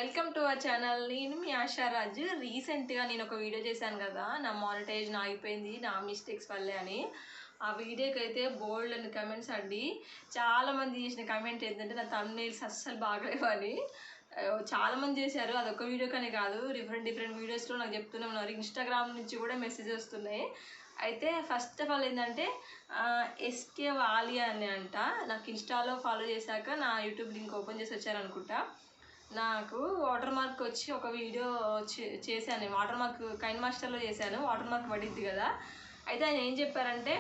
Welcome to our channel. నేను మీ ఆశారాజు. రీసెంట్గా నేను ఒక వీడియో చేశాను కదా, నా మానిటైజేషన్ ఆగిపోయింది నా మిస్టేక్స్ వల్లే అని. ఆ వీడియోకి అయితే బోల్డ్ అని కమెంట్స్ అండి. చాలామంది చేసిన కమెంట్ ఏంటంటే నా థంబ్నెయిల్స్ అస్సలు బాగలేవని. చాలామంది చేశారు, అదొక వీడియో కానీ కాదు, డిఫరెంట్ వీడియోస్లో నాకు చెప్తూనే ఉన్నారు. ఇన్స్టాగ్రామ్ నుంచి కూడా మెసేజ్ వస్తున్నాయి. అయితే ఫస్ట్ ఆఫ్ ఆల్ ఏంటంటే ఎస్కే వాలి అని అంట. నాకు ఇన్స్టాలో ఫాలో చేశాక నా యూట్యూబ్ లింక్ ఓపెన్ చేసి వచ్చారనుకుంటా. నాకు వాటర్ మార్క్ వచ్చి ఒక వీడియో చేశాను. వాటర్ మార్క్ కైన్ మాస్టర్లో చేశాను. వాటర్ మార్క్ పడింది కదా. అయితే ఆయన ఏం చెప్పారంటే,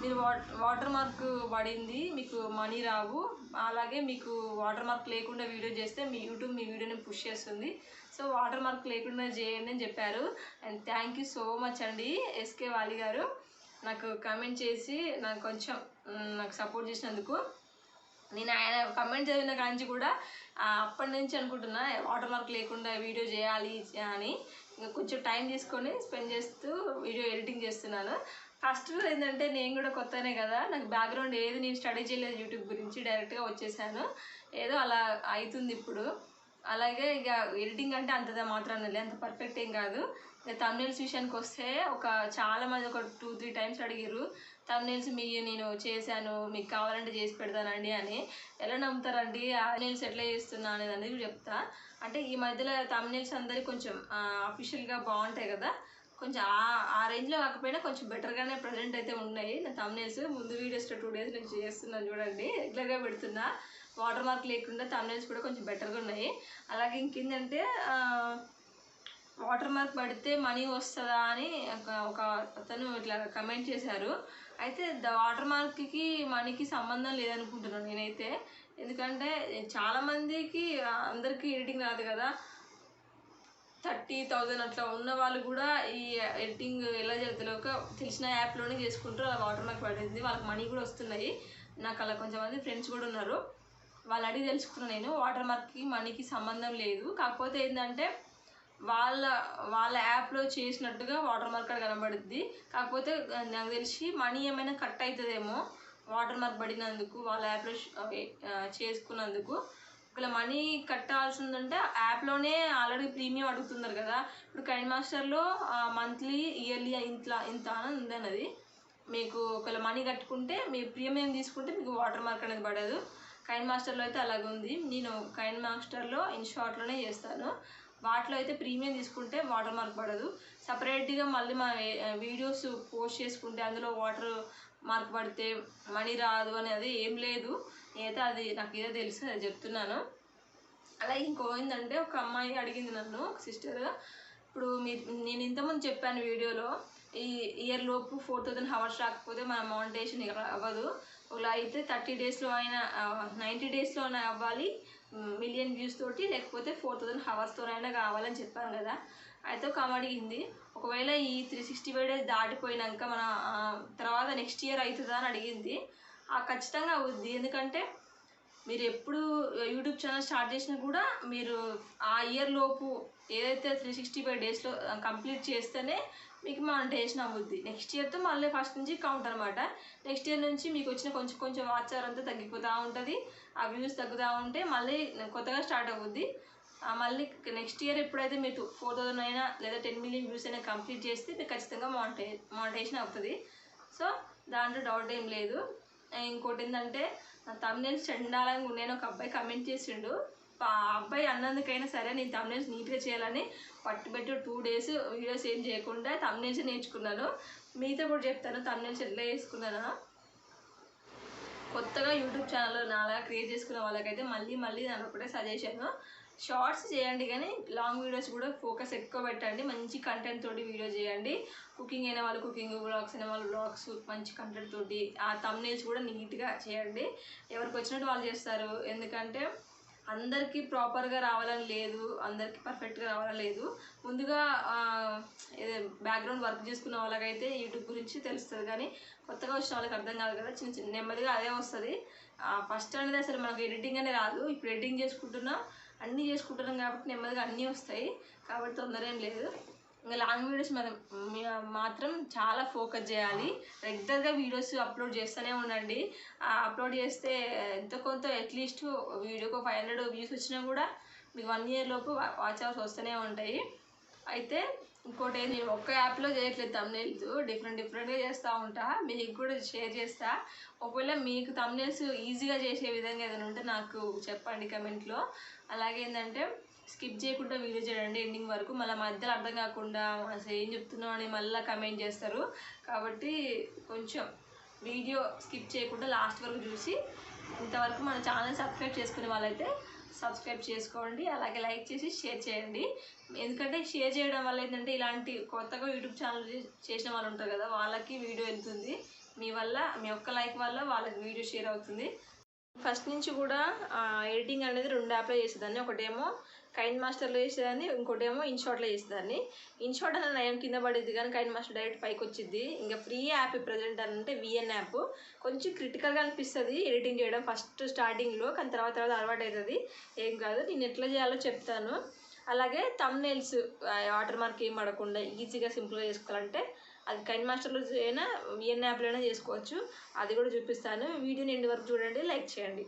మీరు వాటర్ మార్క్ పడింది, మీకు మనీ రావు, అలాగే మీకు వాటర్ మార్క్ లేకుండా వీడియో చేస్తే మీ యూట్యూబ్ మీ వీడియోని పుష్ చేస్తుంది. సో వాటర్ మార్క్ లేకుండా చేయండి అని చెప్పారు. And thank you so much అండి ఎస్కే వాలి గారు, నాకు కమెంట్ చేసి నాకు సపోర్ట్ చేసినందుకు. నేను ఆయన కమెంట్ చదివిన కాంచి కూడా అప్పటి నుంచి అనుకుంటున్నా వాటర్ మార్క్ లేకుండా వీడియో చేయాలి అని. ఇంకా కొంచెం టైం తీసుకొని స్పెండ్ చేస్తూ వీడియో ఎడిటింగ్ చేస్తున్నాను. ఫస్ట్ ఏంటంటే నేను కూడా కొత్తనే కదా, నాకు బ్యాక్గ్రౌండ్ ఏది నేను స్టడీ చేయలేదు యూట్యూబ్ గురించి, డైరెక్ట్గా వచ్చేసాను. ఏదో అలా అవుతుంది ఇప్పుడు. అలాగే ఇక ఎడిటింగ్ అంటే అంత మాత్రాన్ని అంత పర్ఫెక్ట్ ఏం కాదు. ఇక థంబ్నెయిల్స్ విషయానికి వస్తే చాలామంది ఒక 2-3 టైమ్స్ అడిగారు, థంబ్నెయిల్స్ నేను చేశాను, మీకు కావాలంటే చేసి పెడతానండి అని. ఎలా నమ్ముతారండి థంబ్నెయిల్స్ ఎట్లా చేస్తున్నా అనేది అనేది చెప్తా. అంటే ఈ మధ్యలో థంబ్నెయిల్స్ అందరికి కొంచెం అఫీషియల్గా బాగుంటాయి కదా, కొంచెం ఆ రేంజ్లో కాకపోయినా కొంచెం బెటర్గానే ప్రజెంట్ అయితే ఉన్నాయి నా థంబ్నెయిల్స్. ముందు వీడియోస్లో 2 డేస్ నుంచి చేస్తున్నాను చూడండి, రెగ్యులర్గా పెడుతున్నా. వాటర్ మార్క్ లేకుండా థంబ్నెయిల్స్ కూడా కొంచెం బెటర్గా ఉన్నాయి. అలాగే ఇంకేంటంటే వాటర్ మార్క్ పడితే మనీ వస్తుందా అని ఒక అతను ఇట్లా కమెంట్ చేశారు. అయితే వాటర్ మార్క్కి మనీకి సంబంధం లేదనుకుంటున్నాను నేనైతే. ఎందుకంటే చాలామందికి అందరికీ ఎడిటింగ్ రాదు కదా. 30,000 అట్లా ఉన్న వాళ్ళు కూడా ఈ ఎడిటింగ్ ఎలా చేస్తారో తెలిసిన యాప్లోనే చేసుకుంటారు. అలా వాటర్ మార్క్ పడింది, వాళ్ళకి మనీ కూడా వస్తున్నాయి. నాకు అలా కొంచెంమంది ఫ్రెండ్స్ కూడా ఉన్నారు, వాళ్ళు అడిగి తెలుసుకున్నాను నేను. వాటర్ మార్క్కి మనీకి సంబంధం లేదు, కాకపోతే ఏంటంటే వాళ్ళ యాప్లో చేసినట్టుగా వాటర్ మార్క్ అక్కడ కనబడుద్ది. కాకపోతే నాకు తెలిసి మనీ ఏమైనా కట్ అవుతుందేమో వాటర్ మార్క్ పడినందుకు, వాళ్ళ యాప్లో చేసుకున్నందుకు. ఒకవేళ మనీ కట్టాల్సిందంటే యాప్లోనే ఆల్రెడీ ప్రీమియం అడుగుతున్నారు కదా. ఇప్పుడు కైన్ మాస్టర్లో మంత్లీ ఇయర్లీ ఇంత అని ఉందన్నది. మీకు ఒకవేళ మనీ కట్టుకుంటే, మీ ప్రీమియం తీసుకుంటే మీకు వాటర్ మార్క్ అనేది పడదు. కైన్ మాస్టర్లో అయితే అలాగుంది. నేను కైన్ మాస్టర్లో ఇన్షార్ట్లోనే చేస్తాను. వాటిలో అయితే ప్రీమియం తీసుకుంటే వాటర్ మార్క్ పడదు. సపరేట్గా మళ్ళీ మా వీడియోస్ పోస్ట్ చేసుకుంటే అందులో వాటర్ మార్క్ పడితే మనీ రాదు అనేది ఏం లేదు. నేనైతే అది నాకు ఏదో తెలుసు, అది చెప్తున్నాను. అలాగే ఇంకో ఏంటంటే, ఒక అమ్మాయి అడిగింది నన్ను, ఒక సిస్టర్. ఇప్పుడు నేను ఇంతకుముందు చెప్పాను వీడియోలో, ఈ ఇయర్ లోపు 4,000 అవర్స్ రాకపోతే మన మానిటైజేషన్ అవ్వదు. ఇలా అయితే 30 డేస్లో అయినా 90 డేస్లోనే అవ్వాలి, 1 మిలియన్ వ్యూస్ తోటి, లేకపోతే 4,000 అవర్స్తోనైనా కావాలని చెప్పాను కదా. అయితే ఒక ఆమె అడిగింది, ఒకవేళ ఈ 365 డేస్ దాటిపోయినాక మన తర్వాత నెక్స్ట్ ఇయర్ అవుతుందా అని అడిగింది. ఖచ్చితంగా అవుద్ది. ఎందుకంటే మీరు ఎప్పుడు యూట్యూబ్ ఛానల్ స్టార్ట్ చేసినా కూడా మీరు ఆ ఇయర్ లోపు ఏదైతే 365 డేస్లో కంప్లీట్ చేస్తేనే మీకు మానిటైజేషన్ అవ్వుద్ది. నెక్స్ట్ ఇయర్తో మళ్ళీ ఫస్ట్ నుంచి కౌంట్ అనమాట. నెక్స్ట్ ఇయర్ నుంచి మీకు వచ్చిన కొంచెం వాచ్ అవర్ అంతా తగ్గిపోతూ ఉంటుంది, ఆ వ్యూస్ తగ్గుతూ ఉంటే మళ్ళీ కొత్తగా స్టార్ట్ అవుద్ది. మళ్ళీ నెక్స్ట్ ఇయర్ ఎప్పుడైతే మీరు 4,000 అయినా లేదా 10 మిలియన్ వ్యూస్ అయినా కంప్లీట్ చేస్తే మీకు ఖచ్చితంగా మానిటైజేషన్ అవుతుంది. సో దాంట్లో డౌట్ ఏం లేదు. ఇంకోటి ఏంటంటే, థంబ్నెయిల్స్ చెండాలని నేను ఒక అబ్బాయి కమెంట్ చేసిండు. ఆ అబ్బాయి అన్నందుకైనా సరే నేను థంబ్నెయిల్స్ నీట్గా చేయాలని పట్టుబెట్టి 2 డేస్ వీడియోస్ ఏం చేయకుండా థంబ్నెయిల్స్ నేర్చుకున్నాను. మీతో కూడా చెప్తాను థంబ్నెయిల్స్ ఎట్లా చేసుకున్నాను. కొత్తగా యూట్యూబ్ ఛానల్ నాలా క్రియేట్ చేసుకున్న వాళ్ళకైతే మళ్ళీ నేను ఒకటే సజెషన్, షార్ట్స్ చేయండి కానీ లాంగ్ వీడియోస్ కూడా ఫోకస్ ఎక్కువ పెట్టండి. మంచి కంటెంట్ తోటి వీడియో చేయండి. కుకింగ్ అయిన వాళ్ళు కుకింగ్, వ్లాగ్స్ అయిన వాళ్ళు వ్లాగ్స్, మంచి కంటెంట్ తోటి. ఆ థంబ్నెయిల్స్ కూడా నీట్గా చేయండి. ఎవరికి వచ్చినట్టు వాళ్ళు చేస్తారు. ఎందుకంటే అందరికీ ప్రాపర్గా రావాలని లేదు, అందరికీ పర్ఫెక్ట్గా రావాలని లేదు. ముందుగా బ్యాక్గ్రౌండ్ వర్క్ చేసుకున్న వాళ్ళకైతే యూట్యూబ్ గురించి తెలుస్తుంది, కానీ కొత్తగా వచ్చిన వాళ్ళకి అర్థం కాదు కదా. చిన్న నెమ్మదిగా అదే వస్తుంది. ఫస్ట్ అనేది అసలు మనకు ఎడిటింగ్ అనే రాదు. ఇప్పుడు ఎడిటింగ్ అన్నీ చేసుకుంటున్నాం కాబట్టి నెమ్మదిగా అన్నీ వస్తాయి, కాబట్టి తొందర ఏం లేదు. ఇంకా లాంగ్ వీడియోస్ మాత్రం చాలా ఫోకస్ చేయాలి. రెగ్యులర్గా వీడియోస్ అప్లోడ్ చేస్తూనే ఉండండి. అప్లోడ్ చేస్తే ఎంతో కొంత అట్లీస్ట్ వీడియోకి 500 వ్యూస్ వచ్చినా కూడా మీకు 1 year లోపు వాచ్ అవర్స్ వస్తూనే ఉంటాయి. అయితే ఇంకోటి నేను ఒక్క యాప్లో చేయట్లేదు, తమ్నెయిల్స్ డిఫరెంట్గా చేస్తూ ఉంటా, మీకు కూడా షేర్ చేస్తా. ఒకవేళ మీకు తమ్నెయిల్స్ ఈజీగా చేసే విధంగా ఏదైనా ఉంటే నాకు చెప్పండి కమెంట్లో. అలాగే ఏంటంటే స్కిప్ చేయకుండా వీడియో చేయండి ఎండింగ్ వరకు, మళ్ళీ మధ్యలో అర్థం కాకుండా అసలు ఏం చెప్తున్నావు అని మళ్ళీ కమెంట్ చేస్తారు. కాబట్టి కొంచెం వీడియో స్కిప్ చేయకుండా లాస్ట్ వరకు చూసి ఇంతవరకు మన ఛానల్ సబ్స్క్రైబ్ చేసుకునే వాళ్ళైతే సబ్స్క్రైబ్ చేసుకోండి. అలాగే లైక్ చేసి షేర్ చేయండి. ఎందుకంటే షేర్ చేయడం వల్ల ఏంటంటే ఇలాంటి కొత్తగా యూట్యూబ్ ఛానల్ చేసిన వాళ్ళు ఉంటారు కదా, వాళ్ళకి వీడియో వెళ్తుంది. మీ వల్ల, మీ ఒక్క లైక్ వల్ల వాళ్ళకి వీడియో షేర్ అవుతుంది. ఫస్ట్ నుంచి కూడా ఎడిటింగ్ అనేది 2 యాప్లో చేసేదాన్ని. ఒకటేమో కైన్ మాస్టర్లో చేసేదాన్ని, ఇంకోటేమో ఇన్షాట్లో చేసేదాన్ని. ఇన్షాట్ అనేది నయం కింద పడేది కానీ కైన్ మాస్టర్ డైరెక్ట్ పైకి వచ్చింది. ఇంకా ఫ్రీ యాప్ ప్రజెంట్ అంటే విఎన్ యాప్. కొంచెం క్రిటికల్గా అనిపిస్తుంది ఎడిటింగ్ చేయడం ఫస్ట్ స్టార్టింగ్లో, కానీ తర్వాత అలవాటు అవుతుంది. ఏం కాదు, నేను ఎట్లా చేయాలో చెప్తాను. అలాగే తమ్నెయిల్స్ వాటర్ మార్క్ ఏం పడకుండా ఈజీగా సింపుల్గా చేసుకోవాలంటే అది కైన్ మాస్టర్లో అయినా విఎన్ యాప్లో చేసుకోవచ్చు, అది కూడా చూపిస్తాను. వీడియోని ఎండ్ వరకు చూడండి, లైక్ చేయండి.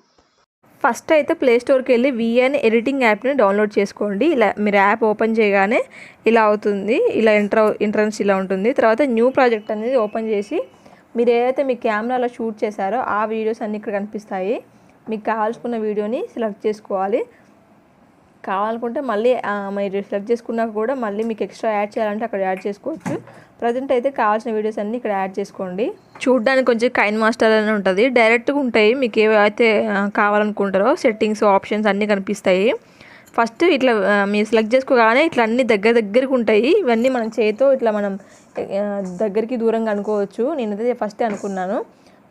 ఫస్ట్ అయితే ప్లే స్టోర్కి వెళ్ళి విఎన్ ఎడిటింగ్ యాప్ని డౌన్లోడ్ చేసుకోండి. ఇలా మీరు యాప్ ఓపెన్ చేయగానే ఇలా అవుతుంది, ఇలా ఎంట్రన్స్ ఇలా ఉంటుంది. తర్వాత న్యూ ప్రాజెక్ట్ అనేది ఓపెన్ చేసి మీరు ఏదైతే మీ కెమెరాలో షూట్ చేశారో ఆ వీడియోస్ అన్నీ ఇక్కడ కనిపిస్తాయి. మీకు కావాల్సుకున్న వీడియోని సెలెక్ట్ చేసుకోవాలి. కావాలనుకుంటే మళ్ళీ మీరు సెలెక్ట్ చేసుకున్నాక కూడా మళ్ళీ మీకు ఎక్స్ట్రా యాడ్ చేయాలంటే అక్కడ యాడ్ చేసుకోవచ్చు. ప్రజెంట్ అయితే కావాల్సిన వీడియోస్ అన్నీ ఇక్కడ యాడ్ చేసుకోండి. చూడడానికి కొంచెం కైన్ మాస్టర్ అని ఉంటుంది, డైరెక్ట్గా ఉంటాయి. మీకు ఏవైతే కావాలనుకుంటారో సెట్టింగ్స్ ఆప్షన్స్ అన్నీ కనిపిస్తాయి. ఫస్ట్ ఇట్లా మీరు సెలెక్ట్ చేసుకోగానే ఇట్లా అన్ని దగ్గరికి ఉంటాయి. ఇవన్నీ మనం చేతితో ఇట్లా మనం దగ్గరికి దూరంగా అనుకోవచ్చు. నేనైతే ఫస్టే అనుకున్నాను.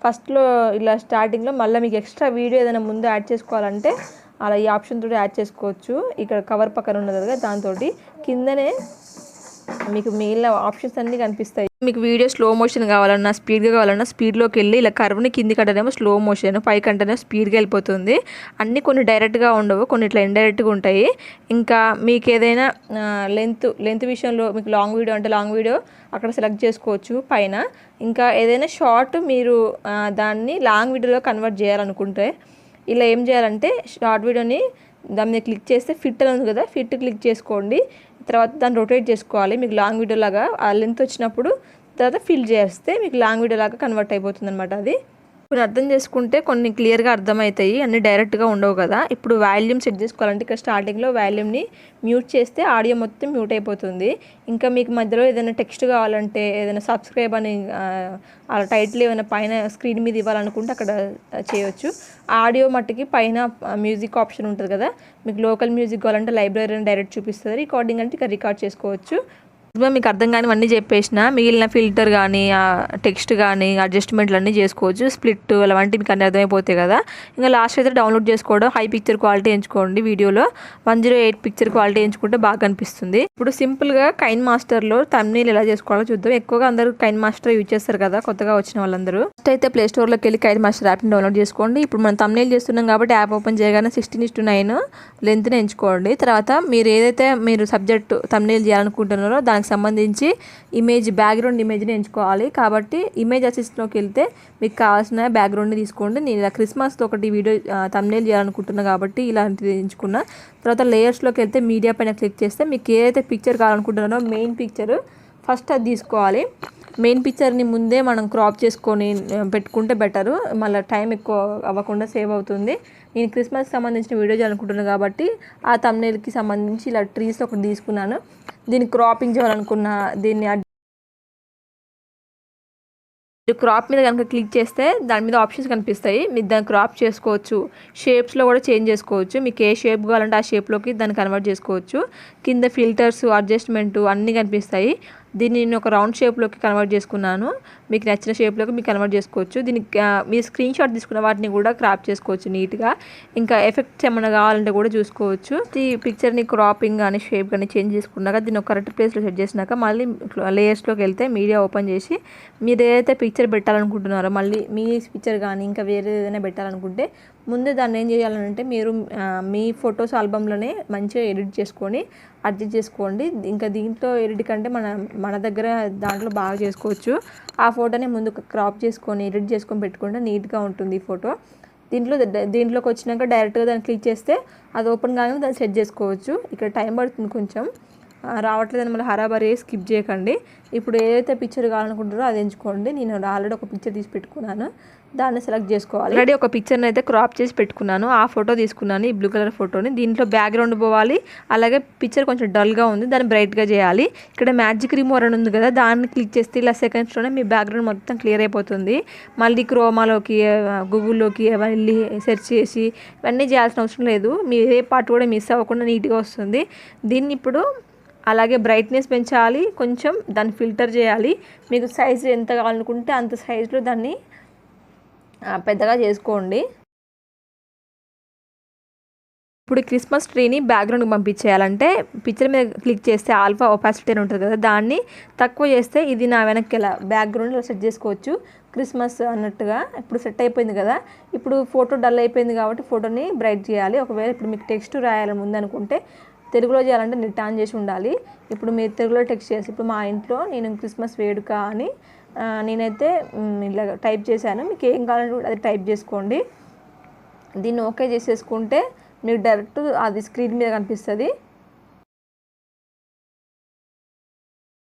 ఫస్ట్లో ఇలా స్టార్టింగ్లో మళ్ళీ మీకు ఎక్స్ట్రా వీడియో ఏదైనా ముందు యాడ్ చేసుకోవాలంటే అలా ఈ ఆప్షన్ తోటి యాడ్ చేసుకోవచ్చు. ఇక్కడ కవర్ పక్కన ఉన్నది కదా, దాంతో కిందనే మీకు మిగిలిన ఆప్షన్స్ అన్నీ కనిపిస్తాయి. మీకు వీడియో స్లో మోషన్ కావాలన్నా స్పీడ్గా కావాలన్నా స్పీడ్లోకి వెళ్ళి ఇలా కర్వ్ని కిందికి అంటేనేమో స్లో మోషన్, పైకి అంటేనేమో స్పీడ్గా వెళ్ళిపోతుంది. అన్నీ కొన్ని డైరెక్ట్గా ఉండవు, కొన్ని ఇట్లా ఇండైరెక్ట్గా ఉంటాయి. ఇంకా మీకు ఏదైనా లెంత్ విషయంలో మీకు లాంగ్ వీడియో అంటే లాంగ్ వీడియో అక్కడ సెలెక్ట్ చేసుకోవచ్చు పైన. ఇంకా ఏదైనా షార్ట్ మీరు దాన్ని లాంగ్ వీడియోలో కన్వర్ట్ చేయాలనుకుంటే ఇలా ఏం చేయాలంటే షార్ట్ వీడియోని దాని మీద క్లిక్ చేస్తే ఫిట్ అని ఉంది కదా, ఫిట్ క్లిక్ చేసుకోండి. తర్వాత దాన్ని రొటేట్ చేసుకోవాలి. మీకు లాంగ్ వీడియో లాగా ఆ లెంత్ వచ్చినప్పుడు తర్వాత ఫిల్ చేస్తే మీకు లాంగ్ వీడియో లాగా కన్వర్ట్ అయిపోతుంది అనమాట. అది కొన్ని అర్థం చేసుకుంటే కొన్ని క్లియర్గా అర్థమవుతాయి, అన్నీ డైరెక్ట్గా ఉండవు కదా. ఇప్పుడు వాల్యూమ్ సెట్ చేసుకోవాలంటే ఇక్కడ స్టార్టింగ్లో వాల్యూమ్ని మ్యూట్ చేస్తే ఆడియో మొత్తం మ్యూట్ అయిపోతుంది. ఇంకా మీకు మధ్యలో ఏదైనా టెక్స్ట్ కావాలంటే ఏదైనా సబ్స్క్రైబ్ అని అలా టైటిల్ ఏమైనా పైన స్క్రీన్ మీద ఇవ్వాలనుకుంటే అక్కడ చేయొచ్చు. ఆడియో మట్టుకి పైన మ్యూజిక్ ఆప్షన్ ఉంటుంది కదా, మీకు లోకల్ మ్యూజిక్ కావాలంటే లైబ్రరీ అని డైరెక్ట్ చూపిస్తుంది. రికార్డింగ్ అంటే ఇక్కడ రికార్డ్ చేసుకోవచ్చు. మీకు అర్థం కానివన్నీ చెప్పేసిన, మిగిలిన ఫిల్టర్ కానీ టెక్స్ట్ కానీ అడ్జస్ట్మెంట్లు అన్నీ చేసుకోవచ్చు. స్ప్లిట్ అలాంటివి మీకు అన్నీ అర్థమైపోతాయి కదా. ఇంకా లాస్ట్ అయితే డౌన్లోడ్ చేసుకోవడం, హై పిక్చర్ క్వాలిటీ ఎంచుకోండి. వీడియోలో 108 పిక్చర్ క్వాలిటీ ఎంచుకుంటే బాగా కనిపిస్తుంది. ఇప్పుడు సింపుల్గా కైన్ మాస్టర్లో థంబ్నెయిల్ ఎలా చేసుకోవాలో చూద్దాం. ఎక్కువగా అందరూ కైన్ మాస్టర్ యూజ్ చేస్తారు కదా కొత్తగా వచ్చిన వాళ్ళందరూ. ఫస్ట్ అయితే ప్లే స్టోర్లోకి వెళ్ళి కైన్ మాస్టర్ యాప్ని డౌన్లోడ్ చేసుకోండి. ఇప్పుడు మనం థంబ్నెయిల్ చేస్తున్నాం కాబట్టి యాప్ ఓపెన్ చేయగానే 16:9 లెంత్ని ఎంచుకోండి. తర్వాత మీరు ఏదైతే మీరు సబ్జెక్ట్ థంబ్నెయిల్ చేయాలనుకుంటున్నారో దానికి సంబంధించి బ్యాక్గ్రౌండ్ ఇమేజ్ని ఎంచుకోవాలి. కాబట్టి ఇమేజ్ అసిస్ట్లోకి వెళ్తే మీకు కావాల్సిన బ్యాక్గ్రౌండ్ని తీసుకోండి. నేను ఇలా క్రిస్మస్తో ఒకటి వీడియో థంబ్నెయిల్ చేయాలనుకుంటున్నా కాబట్టి ఇలాంటిది ఎంచుకున్నా. తర్వాత లేయర్స్లోకి వెళ్తే మీడియా పైన క్లిక్ చేస్తే మీకు ఏదైతే పిక్చర్ కావాలనుకుంటున్నారో మెయిన్ పిక్చర్ ఫస్ట్ అది తీసుకోవాలి. మెయిన్ పిక్చర్ని ముందే మనం క్రాప్ చేసుకొని పెట్టుకుంటే బెటరు, మళ్ళీ టైం ఎక్కువ అవ్వకుండా సేవ్ అవుతుంది. నేను క్రిస్మస్కి సంబంధించిన వీడియో చేయాలనుకుంటున్నాను కాబట్టి ఆ థంబ్నెయిల్కి సంబంధించి ఇలా ట్రీస్ ఒకటి తీసుకున్నాను. దీన్ని క్రాపింగ్ చేయాలనుకున్నా దీన్ని క్రాప్ మీద కనుక క్లిక్ చేస్తే దాని మీద ఆప్షన్స్ కనిపిస్తాయి. మీరు దాన్ని క్రాప్ చేసుకోవచ్చు, షేప్స్లో కూడా చేంజ్ చేసుకోవచ్చు. మీకు ఏ షేప్ కావాలంటే ఆ షేప్లోకి దాన్ని కన్వర్ట్ చేసుకోవచ్చు. కింద ఫిల్టర్స్ అడ్జస్ట్మెంట్ అన్నీ కనిపిస్తాయి. దీన్ని నేను ఒక రౌండ్ షేప్లోకి కన్వర్ట్ చేసుకున్నాను. మీకు నచ్చిన షేప్లోకి మీకు కన్వర్ట్ చేసుకోవచ్చు. దీనికి మీ స్క్రీన్ షాట్ తీసుకున్న వాటిని కూడా క్రాప్ చేసుకోవచ్చు నీట్గా. ఇంకా ఎఫెక్ట్స్ ఏమైనా కావాలంటే కూడా చూసుకోవచ్చు. ఈ పిక్చర్ని క్రాపింగ్ కానీ షేప్ కానీ చేంజ్ చేసుకున్నాక దీన్ని ఒక కరెక్ట్ ప్లేస్లో సెట్ చేసినాక మళ్ళీ లేయర్స్లోకి వెళ్తే మీడియా ఓపెన్ చేసి మీరు ఏదైతే పిక్చర్ పెట్టాలనుకుంటున్నారో మళ్ళీ మీ పిక్చర్ కానీ ఇంకా వేరే ఏదైనా పెట్టాలనుకుంటే ముందే దాన్ని ఏం చేయాలంటే మీరు మీ ఫొటోస్ ఆల్బంలోనే మంచిగా ఎడిట్ చేసుకొని అడ్జస్ట్ చేసుకోండి. ఇంకా దీంట్లో ఎడిట్ కంటే మన దగ్గర దాంట్లో బాగా చేసుకోవచ్చు. ఆ ఫోటోని ముందు క్రాప్ చేసుకొని ఎడిట్ చేసుకొని పెట్టుకుంటే నీట్గా ఉంటుంది ఈ ఫోటో. దీంట్లోకి వచ్చినాక డైరెక్ట్గా దాన్ని క్లిక్ చేస్తే అది ఓపెన్ కాగానే దాన్ని సెట్ చేసుకోవచ్చు. ఇక్కడ టైం పడుతుంది కొంచెం, రావట్లేదని మళ్ళీ హరాబరీ స్కిప్ చేయకండి. ఇప్పుడు ఏదైతే పిక్చర్ కావాలనుకుంటారో అది ఎంచుకోండి. నేను ఆల్రెడీ ఒక పిక్చర్ తీసి పెట్టుకున్నాను, దాన్ని సెలెక్ట్ చేసుకోవాలి. ఆల్రెడీ ఒక పిక్చర్ని అయితే క్రాప్ చేసి పెట్టుకున్నాను, ఆ ఫోటో తీసుకున్నాను, ఈ బ్లూ కలర్ ఫోటోని. దీంట్లో బ్యాక్గ్రౌండ్ పోవాలి, అలాగే పిక్చర్ కొంచెం డల్గా ఉంది, దాన్ని బ్రైట్గా చేయాలి. ఇక్కడ మ్యాజిక్ రిమూవర్ అని ఉంది కదా, దాన్ని క్లిక్ చేస్తే ఇలా సెకండ్స్లోనే మీ బ్యాక్గ్రౌండ్ మొత్తం క్లియర్ అయిపోతుంది. మళ్ళీ క్రోమాలోకి గూగుల్లోకి వెళ్ళి సెర్చ్ చేసి ఇవన్నీ చేయాల్సిన అవసరం లేదు. మీ ఏ పార్ట్ కూడా మిస్ అవ్వకుండా నీట్గా వస్తుంది. దీన్ని ఇప్పుడు అలాగే బ్రైట్నెస్ పెంచాలి, కొంచెం దాన్ని ఫిల్టర్ చేయాలి. మీకు సైజు ఎంత కావాలనుకుంటే అంత సైజులో దాన్ని పెద్దగా చేసుకోండి. ఇప్పుడు క్రిస్మస్ ట్రీని బ్యాక్గ్రౌండ్కి పంపించేయాలంటే పిక్చర్ మీద క్లిక్ చేస్తే ఆల్ఫా ఒపాసిటీ అని ఉంటుంది కదా, దాన్ని తక్కువ చేస్తే ఇది నా వెనక్కి ఇలా బ్యాక్గ్రౌండ్లో సెట్ చేసుకోవచ్చు క్రిస్మస్ అన్నట్టుగా. ఇప్పుడు సెట్ అయిపోయింది కదా, ఇప్పుడు ఫోటో డల్ అయిపోయింది కాబట్టి ఫోటోని బ్రైట్ చేయాలి. ఒకవేళ ఇప్పుడు మీకు టెక్స్ట్ రాయాలని ముందనుకుంటే తెలుగులో చేయాలంటే నెట్ ఆన్ చేసి ఉండాలి. ఇప్పుడు మీరు తెలుగులో టెక్స్ట్ చేసి, ఇప్పుడు మా ఇంట్లో నేను క్రిస్మస్ వేడుక అని నేనైతే ఇలా టైప్ చేశాను. మీకు ఏం కావాలంటే అది టైప్ చేసుకోండి. దీన్ని ఓకే చేసేసుకుంటే మీకు డైరెక్ట్ అది స్క్రీన్ మీద కనిపిస్తుంది.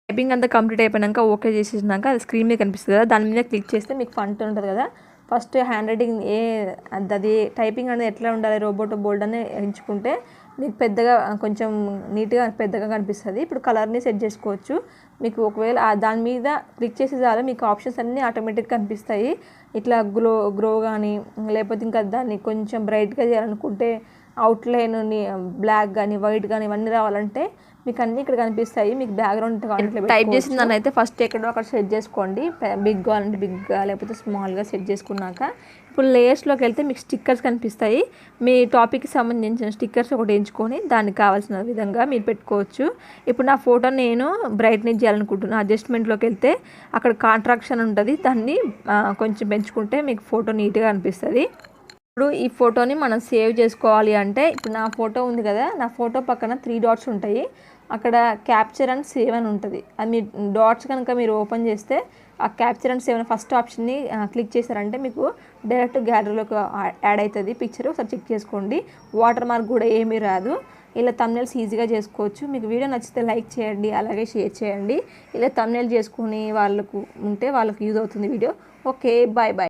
టైపింగ్ అంతా కంప్లీట్ అయిపోయాక ఓకే చేసేసినాక అది స్క్రీన్ మీద కనిపిస్తుంది కదా, దాని మీద క్లిక్ చేస్తే మీకు ఫంట్ ఉంటుంది కదా. ఫస్ట్ హ్యాండ్ రైటింగ్ అది టైపింగ్ అనేది ఎట్లా ఉండాలి, రోబోట్ బోల్డ్ అని ఎంచుకుంటే మీకు పెద్దగా కొంచెం నీట్గా పెద్దగా కనిపిస్తుంది. ఇప్పుడు కలర్ని సెట్ చేసుకోవచ్చు. మీకు ఒకవేళ దాని మీద క్లిక్ చేసి చాలు మీకు ఆప్షన్స్ అన్నీ ఆటోమేటిక్గా కనిపిస్తాయి. ఇట్లా గ్రో కానీ లేకపోతే ఇంకా దాన్ని కొంచెం బ్రైట్గా చేయాలనుకుంటే అవుట్లైన్ బ్లాక్ కానీ వైట్ కానీ ఇవన్నీ రావాలంటే మీకు అన్నీ ఇక్కడ కనిపిస్తాయి. మీకు బ్యాక్గ్రౌండ్ టైప్ చేసిన దాన్ని అయితే ఫస్ట్ ఎక్కడో అక్కడ సెట్ చేసుకోండి. బిగ్గా అంటే బిగ్గా లేకపోతే స్మాల్గా సెట్ చేసుకున్నాక ఇప్పుడు లేయర్స్లోకి వెళ్తే మీకు స్టిక్కర్స్ కనిపిస్తాయి. మీ టాపిక్కి సంబంధించిన స్టిక్కర్స్ ఒకటి ఎంచుకొని దానికి కావాల్సిన విధంగా మీరు పెట్టుకోవచ్చు. ఇప్పుడు నా ఫోటో నేను బ్రైట్నెస్ చేయాలనుకుంటున్నాను. అడ్జస్ట్మెంట్లోకి వెళ్తే అక్కడ కాంట్రాక్షన్ ఉంటుంది, దాన్ని కొంచెం పెంచుకుంటే మీకు ఫోటో నీట్గా అనిపిస్తుంది. ఇప్పుడు ఈ ఫోటోని మనం సేవ్ చేసుకోవాలి అంటే ఇప్పుడు నా ఫోటో ఉంది కదా, నా ఫోటో పక్కన 3 డాట్స్ ఉంటాయి. అక్కడ క్యాప్చర్ అండ్ సేవ్ అని ఉంటుంది. అది మీ డాట్స్ కనుక మీరు ఓపెన్ చేస్తే ఆ క్యాప్చర్ అండ్ సేవ్ అని ఫస్ట్ ఆప్షన్ని క్లిక్ చేశారంటే మీకు డైరెక్ట్ గ్యాలరీలోకి యాడ్ అవుతుంది పిక్చర్. ఒకసారి చెక్ చేసుకోండి. వాటర్ మార్క్ కూడా ఏమీ రాదు. ఇలా థంబ్నెయిల్స్ ఈజీగా చేసుకోవచ్చు. మీకు వీడియో నచ్చితే లైక్ చేయండి, అలాగే షేర్ చేయండి. ఇలా థంబ్నెయిల్ చేసుకుని వాళ్ళకు ఉంటే వాళ్ళకి యూజ్ అవుతుంది వీడియో. Okay, bye bye.